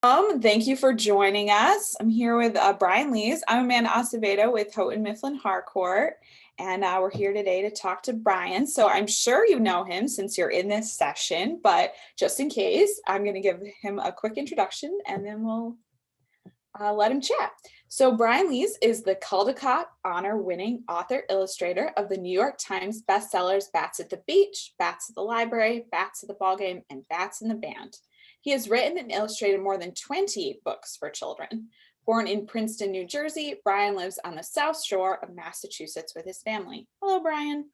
Thank you for joining us. I'm here with Brian Lees. I'm Amanda Acevedo with Houghton Mifflin Harcourt, and we're here today to talk to Brian. So I'm sure you know him since you're in this session, but just in case, I'm going to give him a quick introduction and then we'll let him chat. So Brian Lees is the Caldecott Honor-winning author illustrator of the New York Times bestsellers Bats at the Beach, Bats at the Library, Bats at the Ballgame, and Bats in the Band. He has written and illustrated more than 20 books for children. Born in Princeton, New Jersey, Brian lives on the South Shore of Massachusetts with his family. Hello, Brian.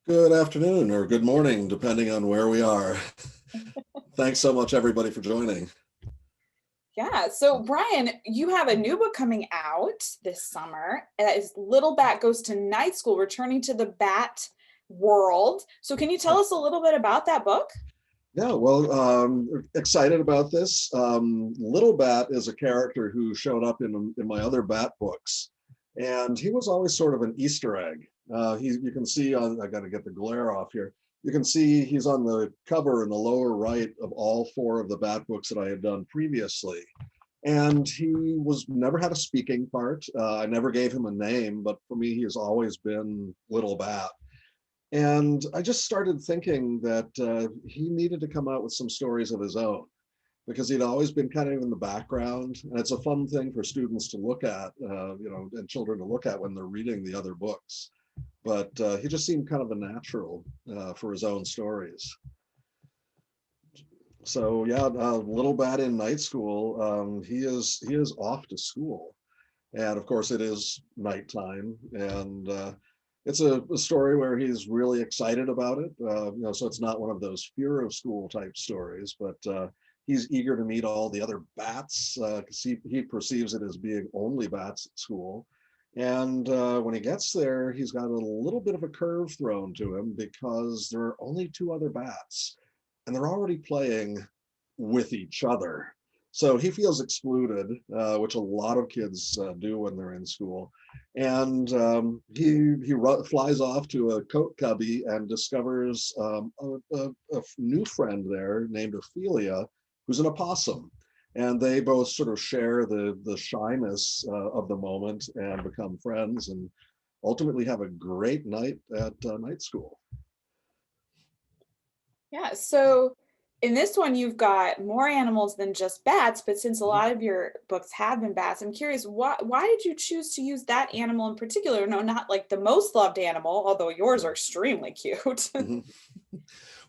Good afternoon or good morning, depending on where we are. Thanks so much, everybody, for joining. Yeah, so Brian, you have a new book coming out this summer. That is Little Bat Goes to Night School, returning to the bat world. So can you tell us a little bit about that book? Yeah, well, excited about this. Little Bat is a character who showed up in my other Bat books, and he was always sort of an Easter egg. You can see I got to get the glare off here. You can see he's on the cover in the lower right of all four of the Bat books that I had done previously. And he was never had a speaking part. I never gave him a name, but for me, he has always been Little Bat. And I just started thinking that he needed to come out with some stories of his own because he'd always been kind of in the background. And it's a fun thing for students to look at, and children to look at when they're reading the other books. But he just seemed kind of a natural for his own stories. So yeah, Little Bat in Night School, he is off to school. And of course it is nighttime, and it's a story where he's really excited about it. So it's not one of those fear of school type stories, but he's eager to meet all the other bats because he perceives it as being only bats at school. And when he gets there, he's got a little bit of a curve thrown to him because there are only two other bats, and they're already playing with each other. So he feels excluded, which a lot of kids do when they're in school. And he flies off to a coat cubby and discovers a new friend there named Ophelia, who's an opossum. And they both sort of share the shyness of the moment and become friends and ultimately have a great night at night school. Yeah, so in this one, you've got more animals than just bats, but since a lot of your books have been bats, I'm curious, why did you choose to use that animal in particular? No, not like the most loved animal, although yours are extremely cute. Mhm.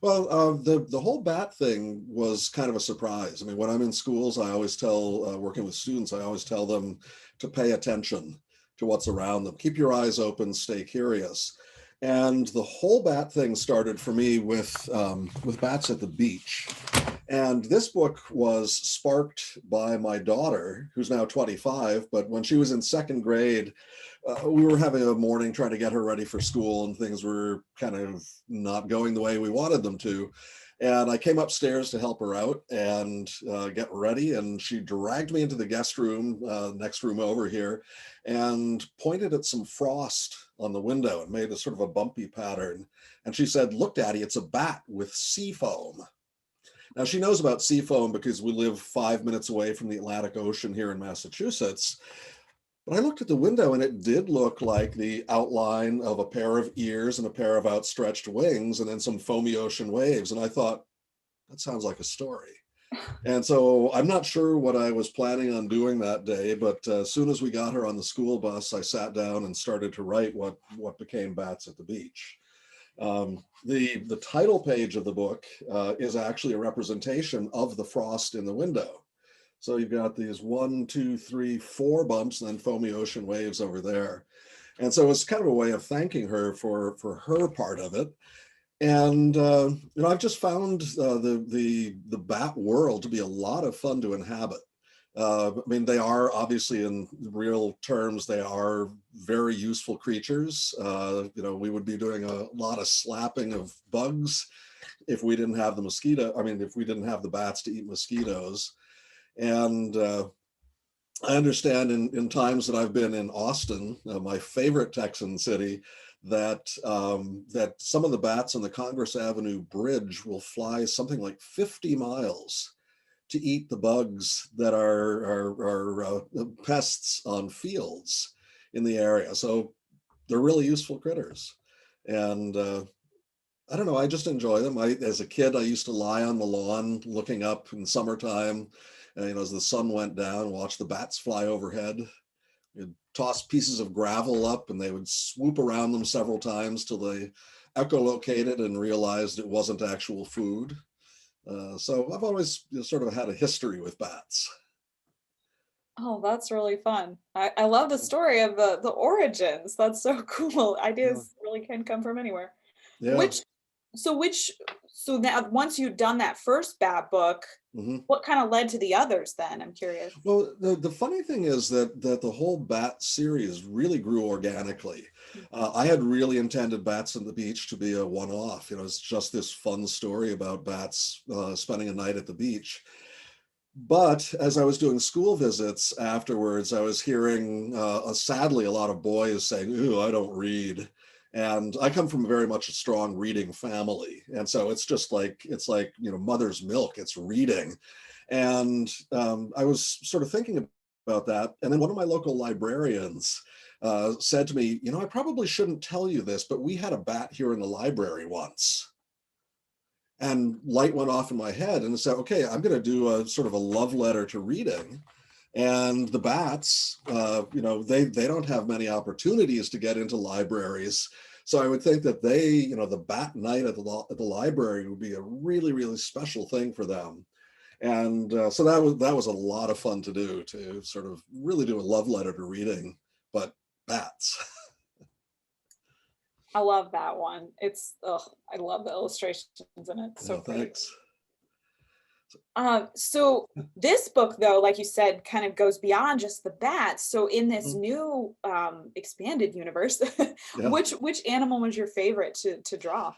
Well, the whole bat thing was kind of a surprise. I mean, when I'm in schools, I always tell working with students, I always tell them to pay attention to what's around them. Keep your eyes open, stay curious. And the whole bat thing started for me with bats at the beach. And this book was sparked by my daughter, who's now 25, but when she was in second grade, we were having a morning trying to get her ready for school, and things were kind of not going the way we wanted them to. And I came upstairs to help her out and get ready. And she dragged me into the guest room, next room over here, and pointed at some frost on the window and made a sort of a bumpy pattern. And she said, "Look, Daddy, it's a bat with sea foam." Now, she knows about sea foam because we live 5 minutes away from the Atlantic Ocean here in Massachusetts. But I looked at the window and it did look like the outline of a pair of ears and a pair of outstretched wings and then some foamy ocean waves. And I thought, that sounds like a story. And so I'm not sure what I was planning on doing that day, but as soon as we got her on the school bus, I sat down and started to write what became Bats at the Beach. The title page of the book is actually a representation of the frost in the window. So you've got these 1, 2, 3, 4 bumps and then foamy ocean waves over there. And so it's kind of a way of thanking her for her part of it. And I've just found the bat world to be a lot of fun to inhabit. I mean, they are obviously, in real terms, they are very useful creatures. We would be doing a lot of slapping of bugs if we didn't have the mosquito. I mean, if we didn't have the bats to eat mosquitoes. And I understand in times that I've been in Austin, my favorite Texan city, that that some of the bats on the Congress Avenue Bridge will fly something like 50 miles to eat the bugs that are pests on fields in the area. So they're really useful critters. And I don't know, I just enjoy them. As a kid, I used to lie on the lawn looking up in summertime, as the sun went down, watch the bats fly overhead. You'd toss pieces of gravel up and they would swoop around them several times till they echolocated and realized it wasn't actual food. So I've always sort of had a history with bats. Oh, that's really fun. I love the story of the origins. That's so cool. Yeah. Ideas really can come from anywhere. Yeah. Which so which so now once you'd done that first bat book, Mhm. what kind of led to the others then? I'm curious. Well, the funny thing is that the whole bat series really grew organically. I had really intended Bats on the Beach to be a one-off. It's just this fun story about bats spending a night at the beach. But as I was doing school visits afterwards, I was hearing, sadly, a lot of boys saying, "Ooh, I don't read." And I come from very much a strong reading family. And so it's like, mother's milk, it's reading. And I was sort of thinking about that. And then one of my local librarians said to me, I probably shouldn't tell you this, but we had a bat here in the library once. And light went off in my head and said, okay, I'm going to do a sort of a love letter to reading. And the bats, they don't have many opportunities to get into libraries. So I would think that the bat night at the library would be a really, really special thing for them. And so that was a lot of fun to do, to sort of really do a love letter to reading, but bats. I love that one. I love the illustrations in it. So great. Thanks. So this book, though, like you said, kind of goes beyond just the bats. So in this Mhm. new expanded universe, Yeah. which animal was your favorite to draw?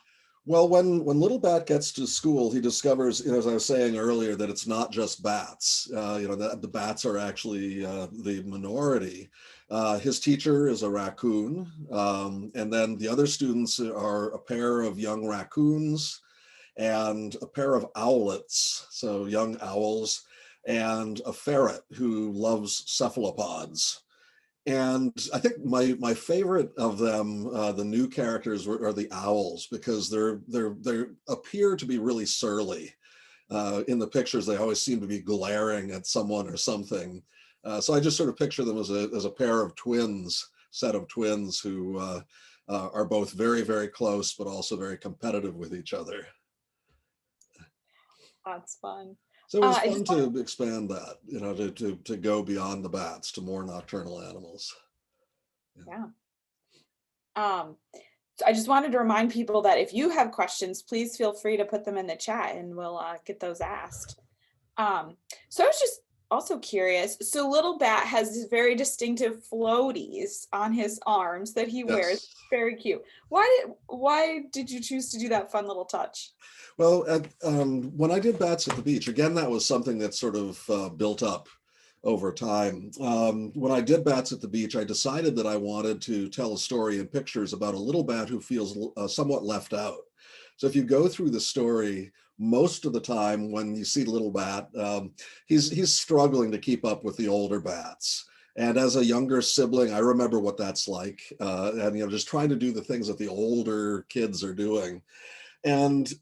Well, when Little Bat gets to school, he discovers, as I was saying earlier, that it's not just bats. That the bats are actually the minority. His teacher is a raccoon, and then the other students are a pair of young raccoons and a pair of owlets, so young owls, and a ferret who loves cephalopods. And I think my favorite of them, the new characters, are the owls, because they appear to be really surly. In the pictures, they always seem to be glaring at someone or something. So I just sort of picture them as a pair of twins, set of twins who are both very, very close, but also very competitive with each other. That's fun. So it was I fun just want to expand that, to go beyond the bats to more nocturnal animals. Yeah. yeah. So I just wanted to remind people that if you have questions, please feel free to put them in the chat and we'll get those asked. Um, so I was just also curious. So Little Bat has these very distinctive floaties on his arms that he wears. Yes. Very cute. Why did you choose to do that fun little touch? Well, when I did Bats at the Beach, again, that was something that sort of built up over time. When I did Bats at the Beach, I decided that I wanted to tell a story in pictures about a little bat who feels somewhat left out. So if you go through the story, most of the time when you see Little Bat, he's struggling to keep up with the older bats. And as a younger sibling, I remember what that's like, and just trying to do the things that the older kids are doing. And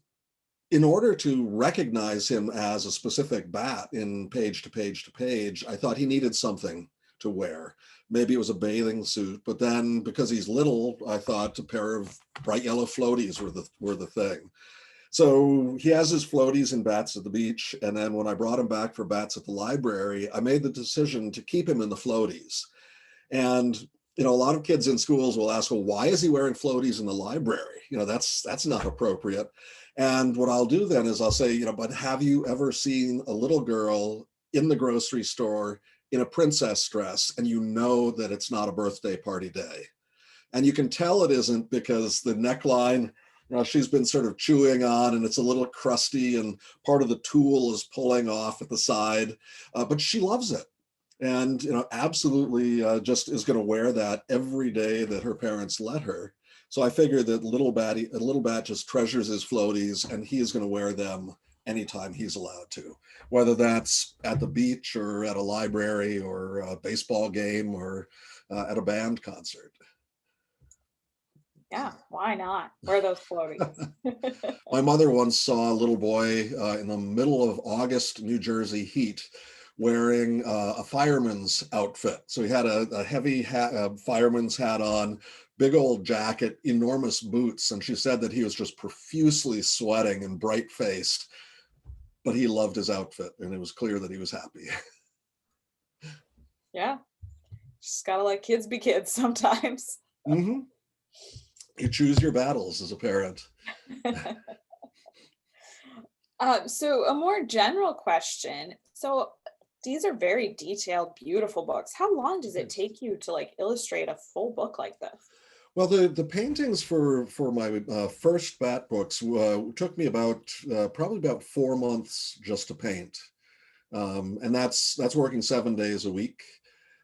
in order to recognize him as a specific bat in page to page to page, I thought he needed something to wear. Maybe it was a bathing suit, but then because he's little, I thought a pair of bright yellow floaties were the thing. So he has his floaties and Bats at the Beach, and then when I brought him back for Bats at the library, I made the decision to keep him in the floaties. And a lot of kids in schools will ask, well, why is he wearing floaties in the library? That's not appropriate. And what I'll do then is I'll say, but have you ever seen a little girl in the grocery store in a princess dress, and you know that it's not a birthday party day? And you can tell it isn't because the neckline, she's been sort of chewing on, and it's a little crusty, and part of the tulle is pulling off at the side, but she loves it. And absolutely just is going to wear that every day that her parents let her. So I figured that little bat just treasures his floaties, and he is going to wear them anytime he's allowed to, whether that's at the beach or at a library or a baseball game or at a band concert. Yeah, why not? Wear those floaties. My mother once saw a little boy in the middle of August New Jersey heat wearing a fireman's outfit. So he had a heavy hat, a fireman's hat on, big old jacket, enormous boots. And she said that he was just profusely sweating and bright faced, but he loved his outfit and it was clear that he was happy. Yeah, just gotta let kids be kids sometimes. Mm-hmm. You choose your battles as a parent. So a more general question. So these are very detailed, beautiful books. How long does it Thanks. take you to like illustrate a full book like this? Well, the paintings for my first bat books took me about probably about 4 months just to paint, and that's working 7 days a week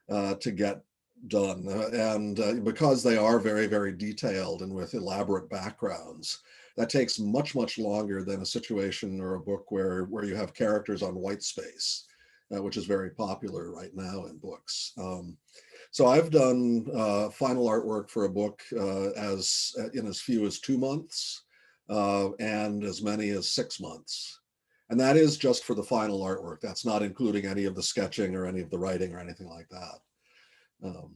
to get done. And because they are very, very detailed and with elaborate backgrounds, that takes much, much longer than a situation or a book where you have characters on white space, which is very popular right now in books. So I've done final artwork for a book as in as few as 2 months and as many as 6 months. And that is just for the final artwork. That's not including any of the sketching or any of the writing or anything like that. Um,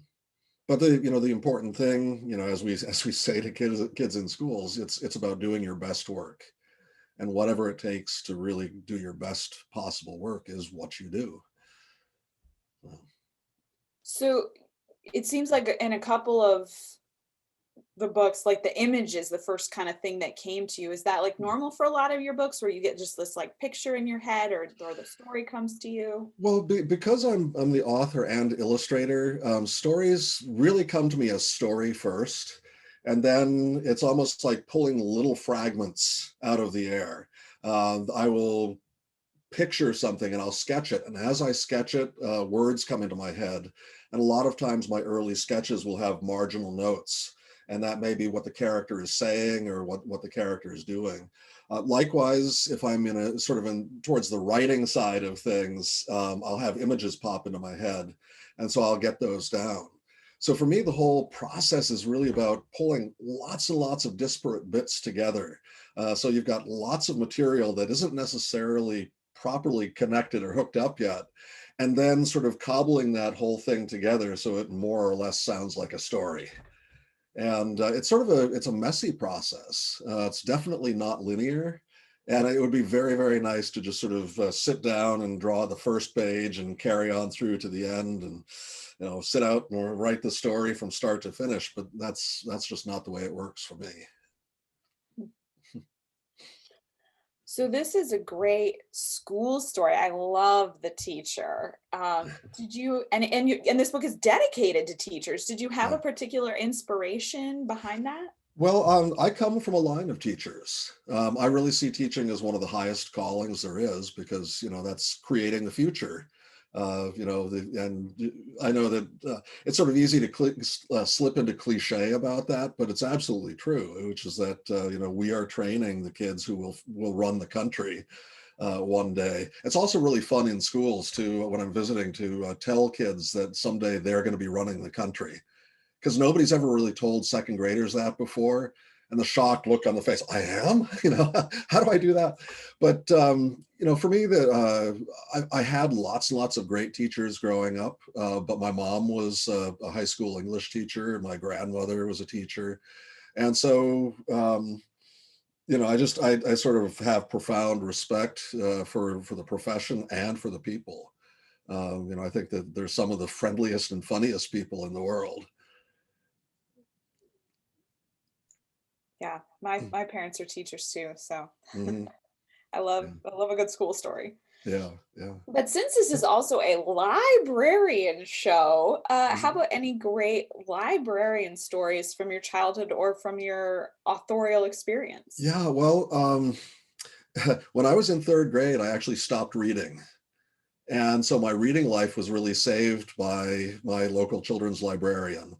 but the important thing, as we say to kids in schools, it's about doing your best work, and whatever it takes to really do your best possible work is what you do. So it seems like in a couple of the books, like the image is the first kind of thing that came to you. Is that like normal for a lot of your books where you get just this like picture in your head or the story comes to you? Well, because I'm the author and illustrator, stories really come to me as story first, and then it's almost like pulling little fragments out of the air. I will picture something and I'll sketch it. And as I sketch it, words come into my head. And a lot of times my early sketches will have marginal notes. And that may be what the character is saying or what the character is doing. Likewise, if I'm in a sort of towards the writing side of things, I'll have images pop into my head. And so I'll get those down. So for me, the whole process is really about pulling lots and lots of disparate bits together. So you've got lots of material that isn't necessarily properly connected or hooked up yet, and then sort of cobbling that whole thing together so it more or less sounds like a story. And it's sort of it's a messy process. It's definitely not linear, and it would be very, very nice to just sort of sit down and draw the first page and carry on through to the end, and sit out and write the story from start to finish. But that's just not the way it works for me. So this is a great school story. I love the teacher. Did you and this book is dedicated to teachers. Did you have Yeah. a particular inspiration behind that? Well, I come from a line of teachers. I really see teaching as one of the highest callings there is because, that's creating the future. And I know that it's sort of easy to slip into cliche about that, but it's absolutely true, which is that, we are training the kids who will run the country one day. It's also really fun in schools to, when I'm visiting, to tell kids that someday they're going to be running the country, because nobody's ever really told second graders that before. And the shocked look on the face, I am, how do I do that? But, for me, I had lots and lots of great teachers growing up, but my mom was a high school English teacher, and my grandmother was a teacher. And so, I sort of have profound respect for the profession and for the people. I think that they're some of the friendliest and funniest people in the world. Yeah, my parents are teachers too, so Mhm. I Yeah, love a good school story. yeah, yeah. But since this is also a librarian show, how Mhm. about any great librarian stories from your childhood or from your authorial experience? Yeah, well, when I was in third grade, I actually stopped reading. And so my reading life was really saved by my local children's librarian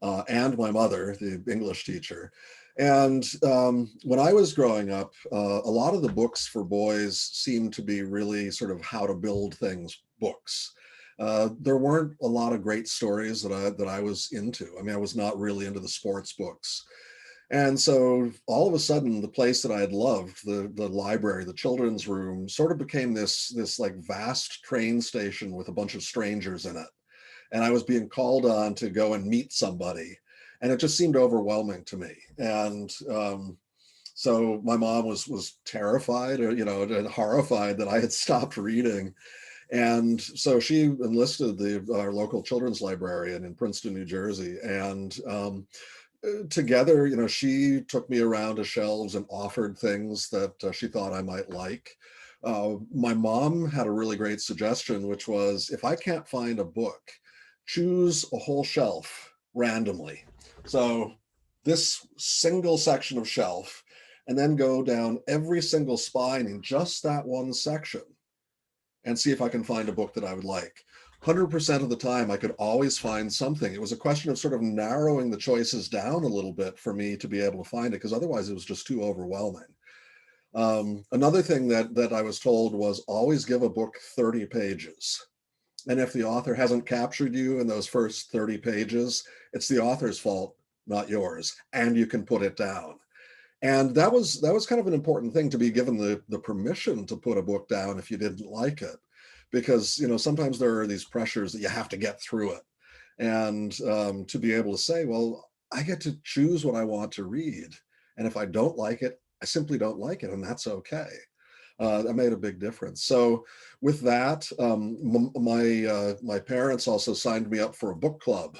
and my mother, the English teacher. And when I was growing up, a lot of the books for boys seemed to be really sort of how to build things books. There weren't a lot of great stories that I was into. I mean, I was not really into the sports books. And so all of a sudden, the place that I had loved, the library, the children's room, sort of became this like vast train station with a bunch of strangers in it. And I was being called on to go and meet somebody. And it just seemed overwhelming to me. And so my mom was terrified, or and horrified that I had stopped reading. And so she enlisted our local children's librarian in Princeton, New Jersey, and together, she took me around to shelves and offered things that she thought I might like. My mom had a really great suggestion, which was, if I can't find a book, choose a whole shelf randomly. So this single section of shelf, and then go down every single spine in just that one section and see if I can find a book that I would like. 100% of the time, I could always find something. It was a question of sort of narrowing the choices down a little bit for me to be able to find it, because otherwise it was just too overwhelming. Another thing that I was told was, always give a book 30 pages. And if the author hasn't captured you in those first 30 pages, it's the author's fault, not yours, and you can put it down. And that was kind of an important thing, to be given the permission to put a book down if you didn't like it, because sometimes there are these pressures that you have to get through it, and to be able to say, well, I get to choose what I want to read, and if I don't like it, I simply don't like it, and that's okay. That made a big difference. So with that, my parents also signed me up for a book club,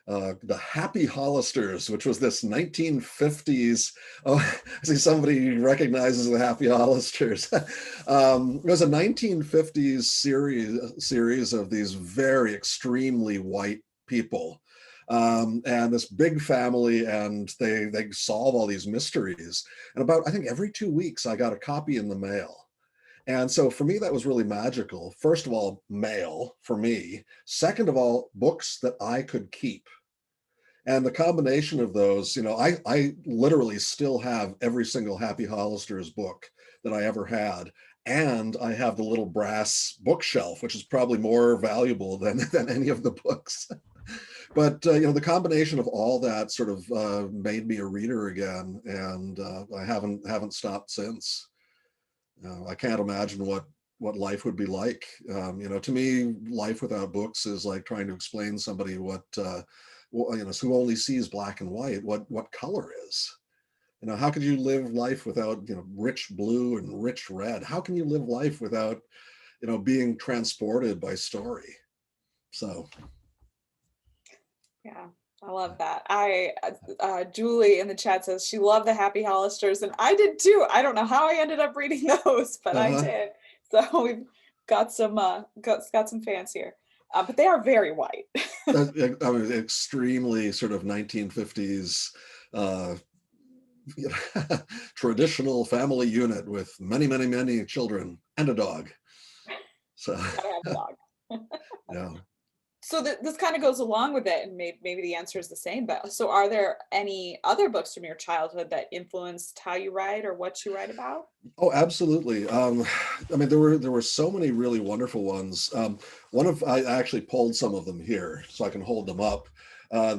the Happy Hollisters, which was this 1950s. Oh, I see somebody recognizes the Happy Hollisters. It was a 1950s series of these very extremely white people. And this big family, and they solve all these mysteries. And about, I think, every 2 weeks, I got a copy in the mail. And so for me, that was really magical. First of all, mail for me. Second of all, books that I could keep. And the combination of those, I literally still have every single Happy Hollister's book that I ever had. And I have the little brass bookshelf, which is probably more valuable than any of the books. But the combination of all that sort of made me a reader again, and I haven't stopped since. I can't imagine what life would be like. To me, life without books is like trying to explain to somebody who only sees black and white, what color is. How could you live life without rich blue and rich red? How can you live life without being transported by story? So Yeah, I love that. Julie in the chat says she loved the Happy Hollisters, and I did too. I don't know how I ended up reading those, but I uh-huh. did. So we've got some got some fans here, but they are very white. I mean, extremely sort of 1950s uh, traditional family unit with many, many, many children and a dog. So Gotta have a dog. yeah. So this kind of goes along with it, and maybe the answer is the same. But so, are there any other books from your childhood that influenced how you write or what you write about? Oh, absolutely. I mean, there were so many really wonderful ones. I actually pulled some of them here so I can hold them up.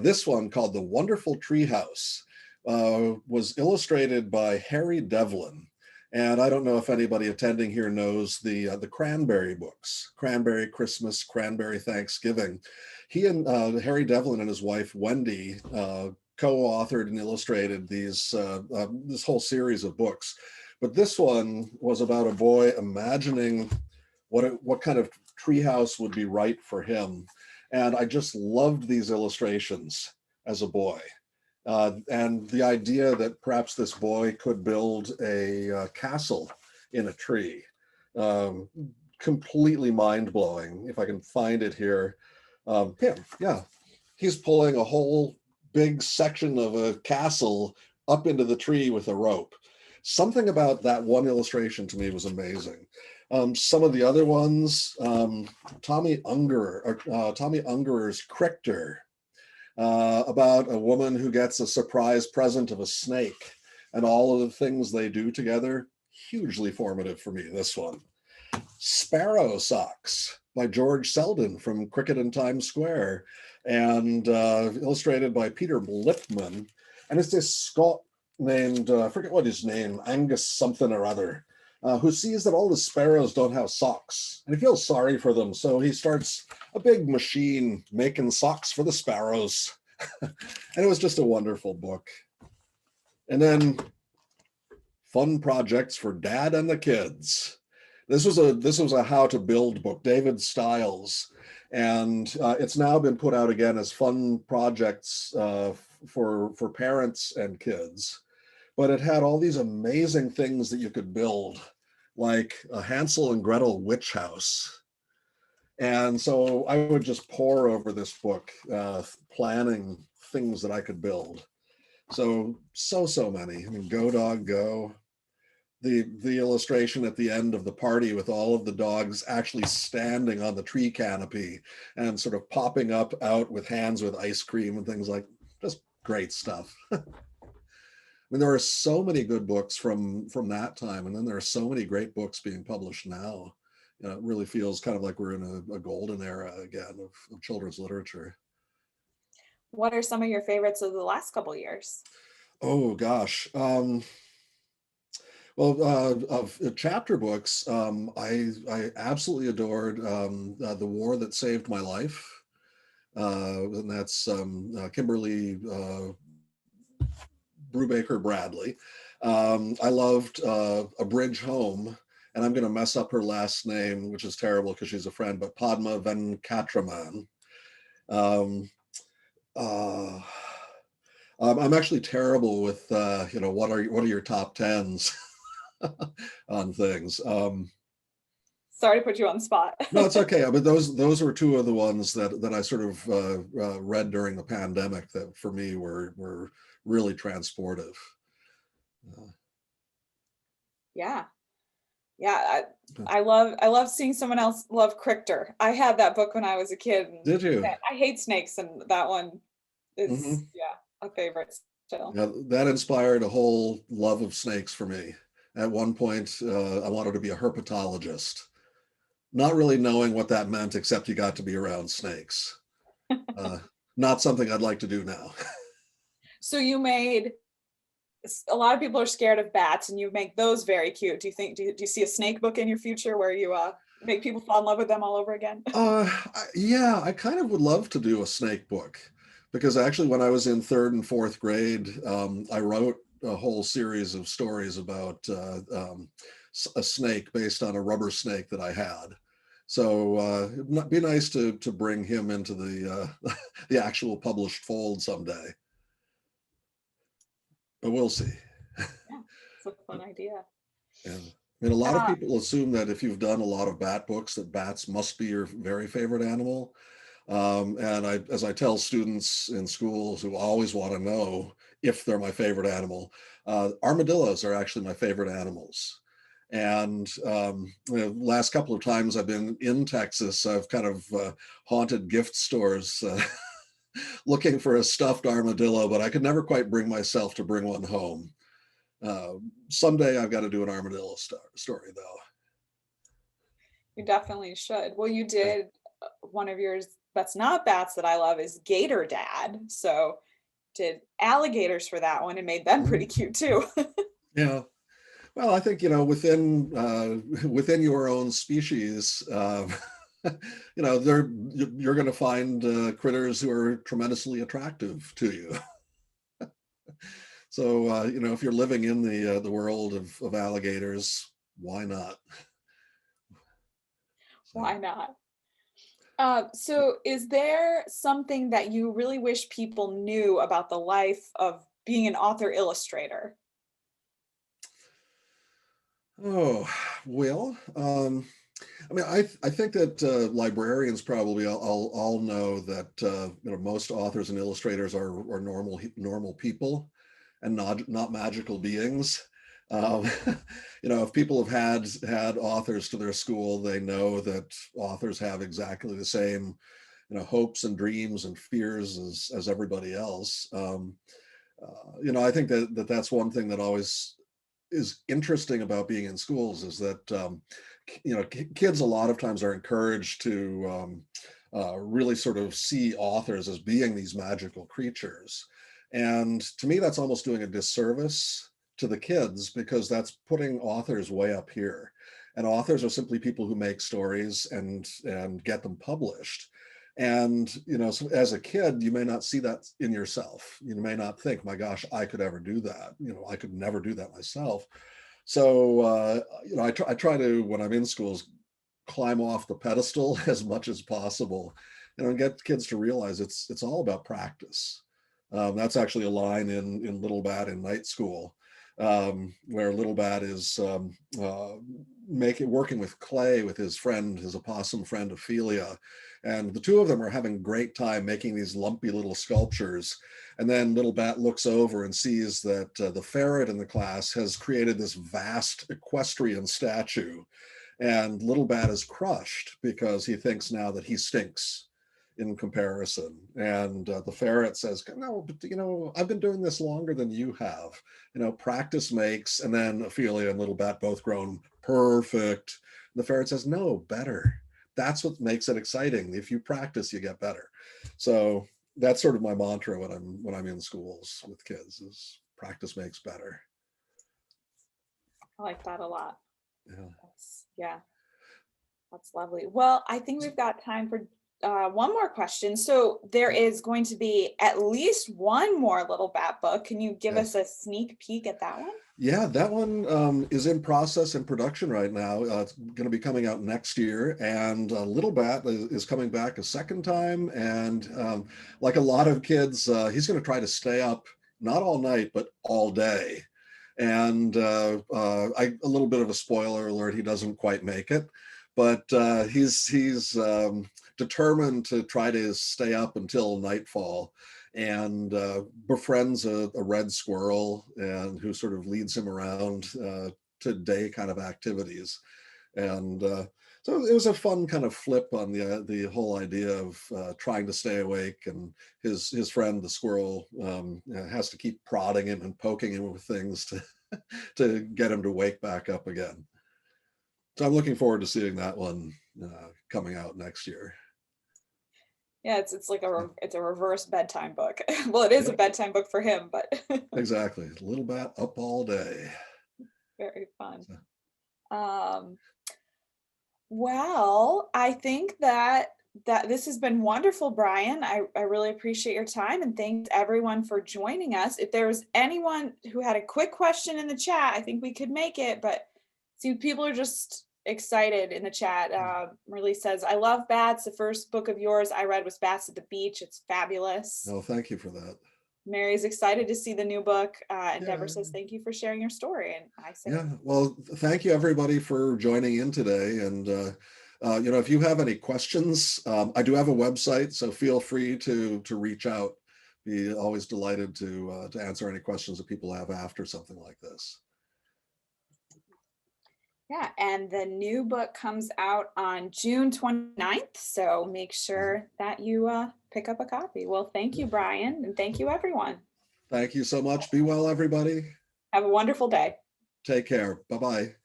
This one, called The Wonderful Treehouse, was illustrated by Harry Devlin. And I don't know if anybody attending here knows the Cranberry books, Cranberry Christmas, Cranberry Thanksgiving. He and Harry Devlin and his wife Wendy co-authored and illustrated this whole series of books. But this one was about a boy imagining what kind of treehouse would be right for him. And I just loved these illustrations as a boy. And the idea that perhaps this boy could build a castle in a tree. Um, Completely mind-blowing. If I can find it here. Yeah. He's pulling a whole big section of a castle up into the tree with a rope. Something about that one illustration to me was amazing. Some of the other ones, Tommy Ungerer's Crichter, about a woman who gets a surprise present of a snake and all of the things they do together. Hugely formative for me, this one. Sparrow Socks by George Selden from Cricket in Times Square, and illustrated by Peter Blipman. And it's this Scot named, I forget what his name, Angus something or other, who sees that all the sparrows don't have socks. And he feels sorry for them. So he starts a big machine making socks for the sparrows. And it was just a wonderful book. And then Fun Projects for Dad and the Kids. This was a how to build book, David Stiles, and it's now been put out again as fun projects for parents and kids. But it had all these amazing things that you could build, like a Hansel and Gretel witch house. And so I would just pore over this book, planning things that I could build. So many. I mean, Go Dog Go. The illustration at the end of the party with all of the dogs actually standing on the tree canopy and sort of popping up out with hands with ice cream and things like, just great stuff. I mean, there are so many good books from that time, and then there are so many great books being published now. You know, it really feels kind of like we're in a golden era again of children's literature. What are some of your favorites of the last couple years? Oh gosh. Well, of chapter books, I absolutely adored The War That Saved My Life. And that's Kimberly Brubaker Bradley. I loved A Bridge Home, and I'm going to mess up her last name, which is terrible because she's a friend, but Padma Venkatraman. Um, uh, I'm actually terrible with, what are your top tens on things. Sorry to put you on the spot. No, it's okay. But those were two of the ones that I sort of read during the pandemic that for me were really transportive. Yeah. Yeah, I love seeing someone else love Crichter. I had that book when I was a kid. And Did you? I hate snakes, and that one is Mm-hmm. a favorite still. Yeah, that inspired a whole love of snakes for me. At one point, I wanted to be a herpetologist, not really knowing what that meant, except you got to be around snakes. Uh, Not something I'd like to do now. So you made a lot of people are scared of bats, and you make those very cute. Do you see a snake book in your future where you make people fall in love with them all over again? Yeah, I kind of would love to do a snake book, because actually when I was in third and fourth grade, I wrote a whole series of stories about a snake based on a rubber snake that I had. So it'd be nice to bring him into the the actual published fold someday, but we'll see. Yeah, it's a fun idea. And I mean, a lot of Uh, people assume that if you've done a lot of bat books, that bats must be your very favorite animal. And as I tell students in schools who always want to know if they're my favorite animal, armadillos are actually my favorite animals. And last couple of times I've been in Texas, I've kind of haunted gift stores looking for a stuffed armadillo, but I could never quite bring myself to bring one home. Someday I've got to do an armadillo story, though. you definitely should. Well, you did one of yours that's not bats that I love is Gator Dad. So did alligators for that one and made them pretty cute too. Yeah. Well, I think, within your own species, you're going to find critters who are tremendously attractive to you. So, if you're living in the world of alligators, why not? Why not? So is there something that you really wish people knew about the life of being an author illustrator? Oh, well, I mean, I think that librarians probably all know that most authors and illustrators are normal people and not magical beings. Um, if people have had authors to their school, they know that authors have exactly the same hopes and dreams and fears as everybody else. I think that's one thing that always is interesting about being in schools is that kids a lot of times are encouraged to really sort of see authors as being these magical creatures, and to me that's almost doing a disservice to the kids, because that's putting authors way up here, and authors are simply people who make stories and get them published. And so as a kid, you may not see that in yourself. You may not think, my gosh, I could ever do that. I could never do that myself. So I try to, when I'm in schools, climb off the pedestal as much as possible, and get kids to realize it's all about practice. That's actually a line in Little Bat in Night School, where Little Bat is working with clay with his opossum friend Ophelia, and the two of them are having a great time making these lumpy little sculptures. And then Little Bat looks over and sees that the ferret in the class has created this vast equestrian statue, and Little Bat is crushed because he thinks now that he stinks in comparison. And the ferret says, no, but I've been doing this longer than you have. Practice makes. And then Ophelia and Little Bat both grown perfect. The ferret says, no, better. That's what makes it exciting. If you practice, you get better. So that's sort of my mantra when I'm in schools with kids, is practice makes better. I like that a lot. Yeah. That's lovely. Well, I think we've got time for one more question. So there is going to be at least one more Little Bat book. Can you give us a sneak peek at that one? Yeah, that one is in process and production right now. It's going to be coming out next year, and Little Bat is coming back a second time. And like a lot of kids, he's going to try to stay up, not all night, but all day. And a little bit of a spoiler alert, he doesn't quite make it, but he's determined to try to stay up until nightfall, and befriends a red squirrel, and who sort of leads him around to day kind of activities. And so it was a fun kind of flip on the whole idea of trying to stay awake, and his friend the squirrel has to keep prodding him and poking him with things to get him to wake back up again. So I'm looking forward to seeing that one coming out next year. Yeah, it's like it's a reverse bedtime book. Well, it is a bedtime book for him, but exactly. Little Bat up all day. Very fun. Well, I think that this has been wonderful, Brian. I really appreciate your time, and thanks everyone for joining us. If there was anyone who had a quick question in the chat, I think we could make it, but see, people are just excited in the chat. Marley says, I love Bats. The first book of yours I read was Bats at the Beach. It's fabulous. Oh, thank you for that. Mary's excited to see the new book. And Deborah says, thank you for sharing your story. And I say, well, thank you everybody for joining in today. And if you have any questions, I do have a website, so feel free to reach out. Be always delighted to answer any questions that people have after something like this. Yeah, and the new book comes out on June 29th, so make sure that you pick up a copy. Well, thank you, Brian, and thank you, everyone. Thank you so much. Be well, everybody. Have a wonderful day. Take care. Bye-bye.